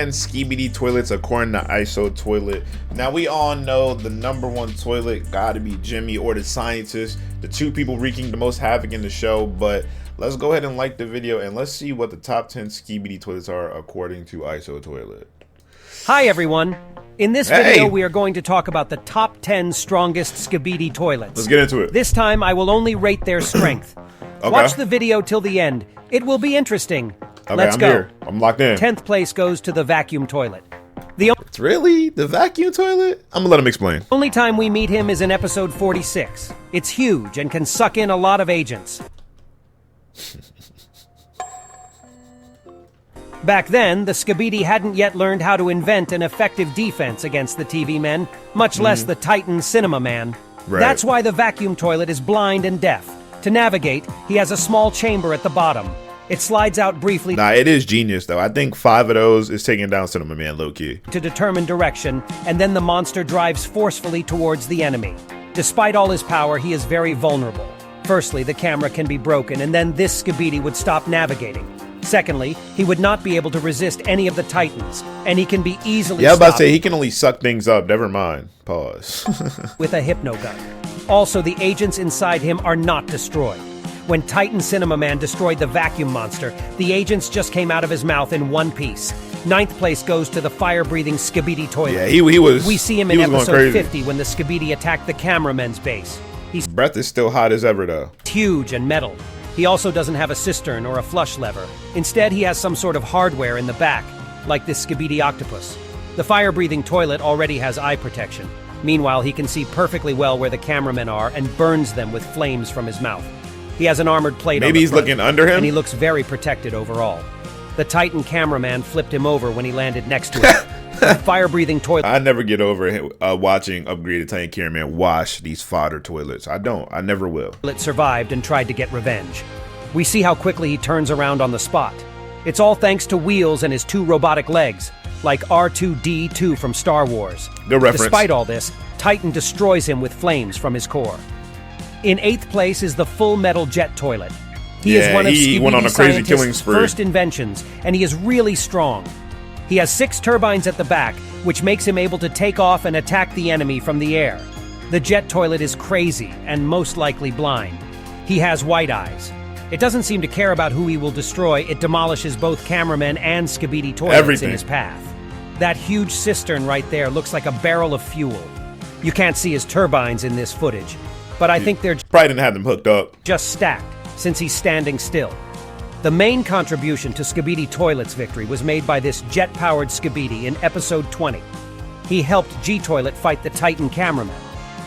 And Skibidi toilets according to Isotoilet. Now we all know the #1 toilet gotta be Jimmy or the scientist, the two people wreaking the most havoc in the show. But let's go ahead and like the video and let's see what the top 10 Skibidi toilets are according to Isotoilet. Hi everyone. In this video we are going to talk about the top 10 strongest Skibidi toilets. Let's get into it. This time I will only rate their strength. Okay. Watch the video till the end. It will be interesting. Okay, Let's I'm go. here. I'm locked in. 10th place goes to the vacuum toilet. It's really the vacuum toilet? I'm gonna let him explain. Only time we meet him is in episode 46. It's huge and can suck in a lot of agents. Back then, the Skibidi hadn't yet learned how to invent an effective defense against the TV men, much less the Titan Cinema Man. Right. That's why the vacuum toilet is blind and deaf. To navigate, he has a small chamber at the bottom. It slides out briefly Nah, it is genius though. I think 5 of those is taking down Cinema Man low-key. to determine direction, and then the monster drives forcefully towards the enemy. Despite all his power, he is very vulnerable. Firstly, the camera can be broken, and then this Skibidi would stop navigating. Secondly, he would not be able to resist any of the Titans, and he can be easily Yeah, I was about to stopped say he can only suck things up. Never mind. Pause. with a hypnogun. Also, the agents inside him are not destroyed. When Titan Cinema Man destroyed the vacuum monster, the agents just came out of his mouth in one piece. 9th place goes to the fire-breathing Skibidi toilet. Yeah, he was. We see him he in was going episode crazy. 50 when the Skibidi attacked the cameramen's base. He's Breath is still hot as ever though. huge and metal. He also doesn't have a cistern or a flush lever. Instead, he has some sort of hardware in the back, like this Skibidi octopus. The fire-breathing toilet already has eye protection. Meanwhile, he can see perfectly well where the cameramen are and burns them with flames from his mouth. He has an armored plate on Maybe the he's front, looking under him? and he looks very protected overall. The Titan cameraman flipped him over when he landed next to him. The fire-breathing toilet I never get over watching upgraded Titan Cameraman wash these fodder toilets. I don't. I never will. survived and tried to get revenge. We see how quickly he turns around on the spot. It's all thanks to Wheels and his 2 robotic legs, like R2-D2 from Star Wars. Good reference. Despite all this, Titan destroys him with flames from his core. In 8th place is the full metal jet toilet. He is Yeah, one of he went on a Skibidi crazy scientist's killing spree. first inventions, and he is really strong. He has 6 turbines at the back, which makes him able to take off and attack the enemy from the air. The jet toilet is crazy and most likely blind. He has white eyes. It doesn't seem to care about who he will destroy. It demolishes both cameramen and Skibidi toilets Everything. in his path. That huge cistern right there looks like a barrel of fuel. You can't see his turbines in this footage, but I think they're Probably didn't have them hooked up. just stacked, since he's standing still. The main contribution to Skibidi Toilet's victory was made by this jet-powered Skibidi in episode 20. He helped G-Toilet fight the Titan cameraman.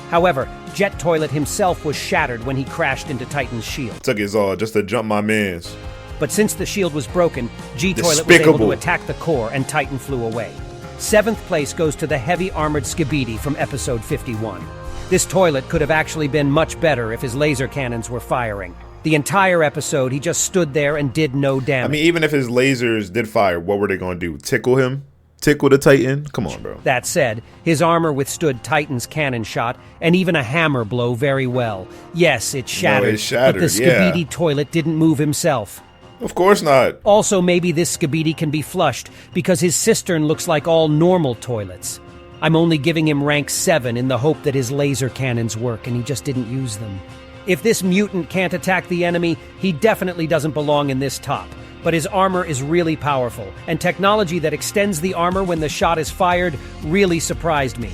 However, Jet Toilet himself was shattered when he crashed into Titan's shield. Took his all just to jump my mans. But since the shield was broken, G-Toilet was able Despicable. to attack the core and Titan flew away. 7th place goes to the heavy-armored Skibidi from episode 51. This toilet could have actually been much better if his laser cannons were firing. The entire episode, he just stood there and did no I damage. mean, even if his lasers did fire, what were they going to do? Tickle him? Tickle the Titan? Come on, bro. That said, his armor withstood Titan's cannon shot and even a hammer blow very well. Yes, it shattered, shattered, but the yeah. Skibidi toilet didn't move himself. Of course not. Also, maybe this Skibidi can be flushed because his cistern looks like all normal toilets. I'm only giving him rank 7 in the hope that his laser cannons work and he just didn't use them. If this mutant can't attack the enemy, he definitely doesn't belong in this top. But his armor is really powerful, and technology that extends the armor when the shot is fired really surprised me.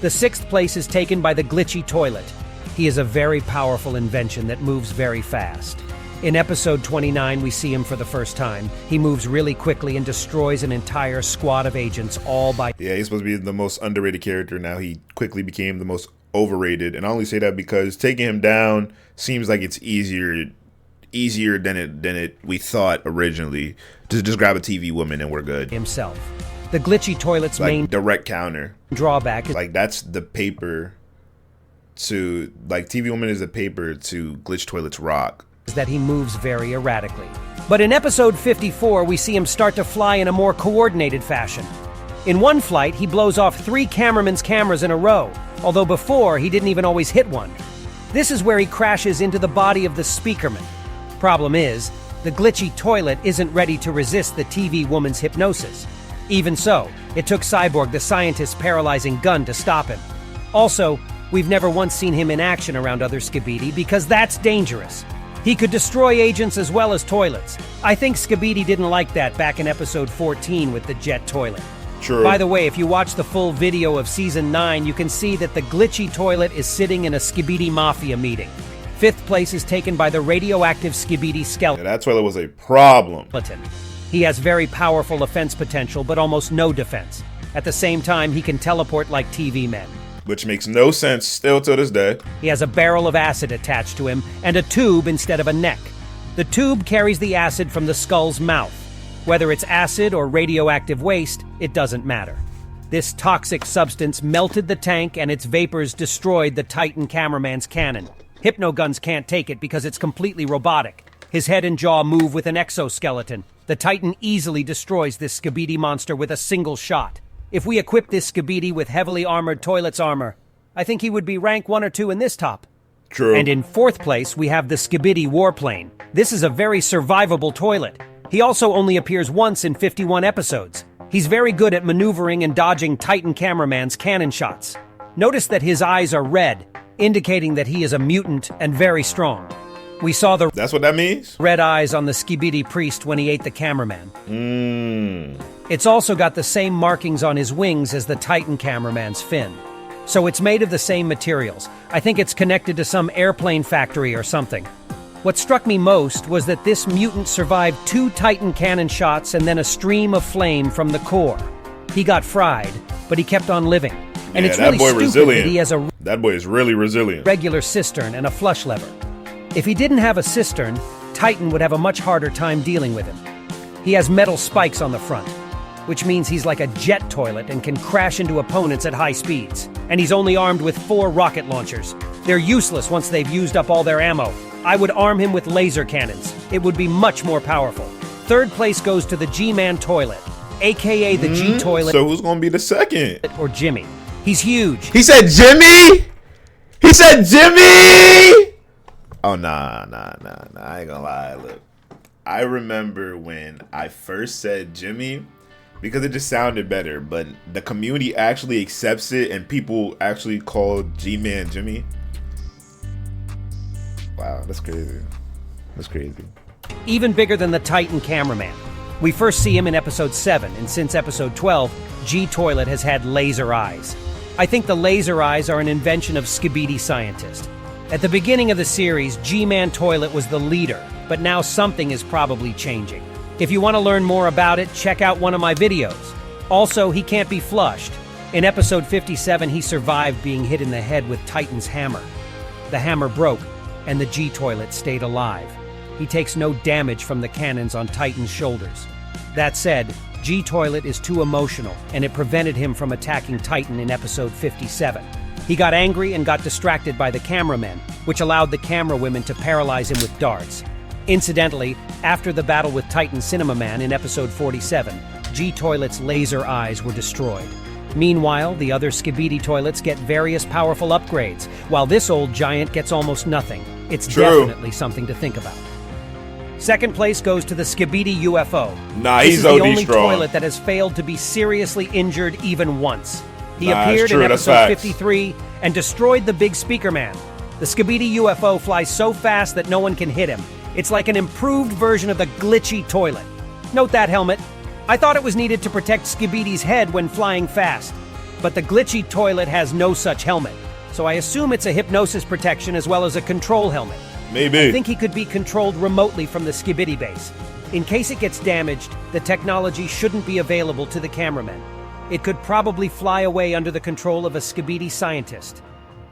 The 6th place is taken by the glitchy toilet. He is a very powerful invention that moves very fast. In episode 29, we see him for the first time. He moves really quickly and destroys an entire squad of agents all by Yeah, he's supposed to be the most underrated character. Now he quickly became the most overrated. And I only say that because taking him down seems like it's easier than we thought originally. Just grab a TV woman and we're good. himself. The glitchy toilet's Like main direct counter. drawback is Like that's the paper to like TV woman is the paper to glitch toilets rock. that he moves very erratically. But in episode 54, we see him start to fly in a more coordinated fashion. In one flight, he blows off 3 cameramen's cameras in a row, although before, he didn't even always hit one. This is where he crashes into the body of the speakerman. Problem is, the glitchy toilet isn't ready to resist the TV woman's hypnosis. Even so, it took Cyborg, the scientist's paralyzing gun, to stop him. Also, we've never once seen him in action around other Skibidi because that's dangerous. He could destroy agents as well as toilets. I think Skibidi didn't like that back in episode 14 with the jet toilet. True. By the way, if you watch the full video of season 9, you can see that the glitchy toilet is sitting in a Skibidi Mafia meeting. 5th place is taken by the radioactive Skibidi skeleton. Yeah, that toilet was a problem. He has very powerful offense potential, but almost no defense. At the same time, he can teleport like TV men. Which makes no sense still to this day. He has a barrel of acid attached to him and a tube instead of a neck. The tube carries the acid from the skull's mouth. Whether it's acid or radioactive waste, it doesn't matter. This toxic substance melted the tank and its vapors destroyed the Titan cameraman's cannon. Hypnoguns can't take it because it's completely robotic. His head and jaw move with an exoskeleton. The Titan easily destroys this Skibidi monster with a single shot. If we equip this Skibidi with heavily armored toilets armor, I think he would be rank 1 or 2 in this top. True. And in 4th place, we have the Skibidi warplane. This is a very survivable toilet. He also only appears once in 51 episodes. He's very good at maneuvering and dodging Titan cameraman's cannon shots. Notice that his eyes are red, indicating that he is a mutant and very strong. We saw the That's what that means? red eyes on the Skibidi priest when he ate the cameraman. It's also got the same markings on his wings as the Titan cameraman's fin. So it's made of the same materials. I think it's connected to some airplane factory or something. What struck me most was that this mutant survived 2 Titan cannon shots and then a stream of flame from the core. He got fried, but he kept on living. And Yeah, it's that really boy stupid resilient. that he has a That boy is really resilient. regular cistern and a flush lever. If he didn't have a cistern, Titan would have a much harder time dealing with him. He has metal spikes on the front, which means he's like a jet toilet and can crash into opponents at high speeds. And he's only armed with 4 rocket launchers. They're useless once they've used up all their ammo. I would arm him with laser cannons. It would be much more powerful. 3rd place goes to the G-Man toilet, aka the G-Toilet So who's gonna be the second? or Jimmy. He's huge. He said Jimmy? He said Jimmy? Oh, nah. I ain't gonna lie. Look, I remember when I first said Jimmy because it just sounded better, but the community actually accepts it and people actually call G-Man Jimmy. Wow, that's crazy. That's crazy. Even bigger than the Titan cameraman. We first see him in episode 7, and since episode 12, G-Toilet has had laser eyes. I think the laser eyes are an invention of Skibidi scientist. At the beginning of the series, G-Man Toilet was the leader, but now something is probably changing. If you want to learn more about it, check out one of my videos. Also, he can't be flushed. In episode 57, he survived being hit in the head with Titan's hammer. The hammer broke, and the G-Toilet stayed alive. He takes no damage from the cannons on Titan's shoulders. That said, G-Toilet is too emotional, and it prevented him from attacking Titan in episode 57. He got angry and got distracted by the cameramen, which allowed the camera women to paralyze him with darts. Incidentally, after the battle with Titan Cinema Man in episode 47, G-Toilet's laser eyes were destroyed. Meanwhile, the other Skibidi toilets get various powerful upgrades, while this old giant gets almost nothing. It's definitely something to think about. 2nd place goes to the Skibidi UFO. Nah, This he's is the OD only strong. toilet that has failed to be seriously injured even once. He Nah, it's appeared true, in that's episode facts. 53 and destroyed the big speaker man. The Skibidi UFO flies so fast that no one can hit him. It's like an improved version of the glitchy toilet. Note that helmet. I thought it was needed to protect Skibidi's head when flying fast, but the glitchy toilet has no such helmet, so I assume it's a hypnosis protection as well as a control helmet. Maybe. I think he could be controlled remotely from the Skibidi base. In case it gets damaged, the technology shouldn't be available to the cameramen. It could probably fly away under the control of a Skibidi scientist.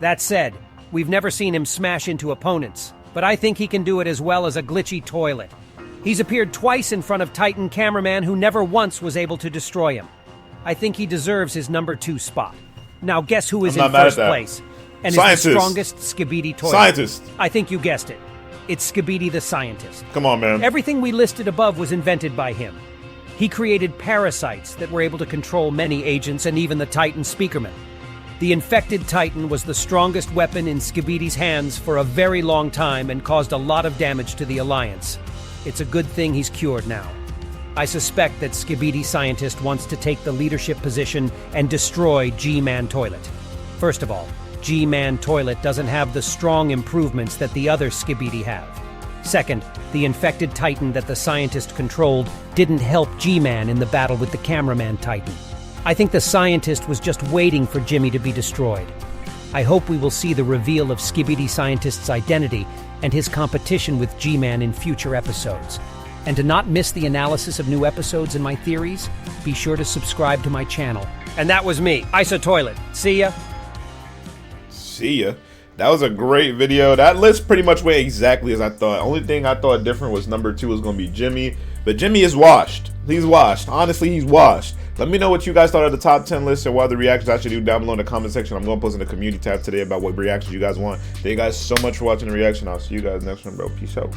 That said, we've never seen him smash into opponents, but I think he can do it as well as a glitchy toilet. He's appeared twice in front of Titan cameraman who never once was able to destroy him. I think he deserves his number 2 spot. Now guess who is I'm in not mad at first that. place and Scientist. is the strongest Skibidi toilet? Scientist. I think you guessed it. It's Skibidi the scientist. Come on, man. Everything we listed above was invented by him. He created parasites that were able to control many agents and even the Titan speakerman. The infected Titan was the strongest weapon in Skibidi's hands for a very long time and caused a lot of damage to the Alliance. It's a good thing he's cured now. I suspect that Skibidi scientist wants to take the leadership position and destroy G-Man Toilet. First of all, G-Man Toilet doesn't have the strong improvements that the other Skibidi have. Second, the infected Titan that the scientist controlled didn't help G-Man in the battle with the cameraman Titan. I think the scientist was just waiting for Jimmy to be destroyed. I hope we will see the reveal of Skibidi scientist's identity and his competition with G-Man in future episodes. And to not miss the analysis of new episodes and my theories, be sure to subscribe to my channel. And that was me, Isotoilet. See ya. See ya. That was a great video. That list pretty much went exactly as I thought. Only thing I thought different was number 2 was going to be Jimmy. But Jimmy is washed. He's washed. Honestly, he's washed. Let me know what you guys thought of the top 10 list and what other reactions I should do down below in the comment section. I'm going to post in the community tab today about what reactions you guys want. Thank you guys so much for watching the reaction. I'll see you guys next one, bro. Peace out.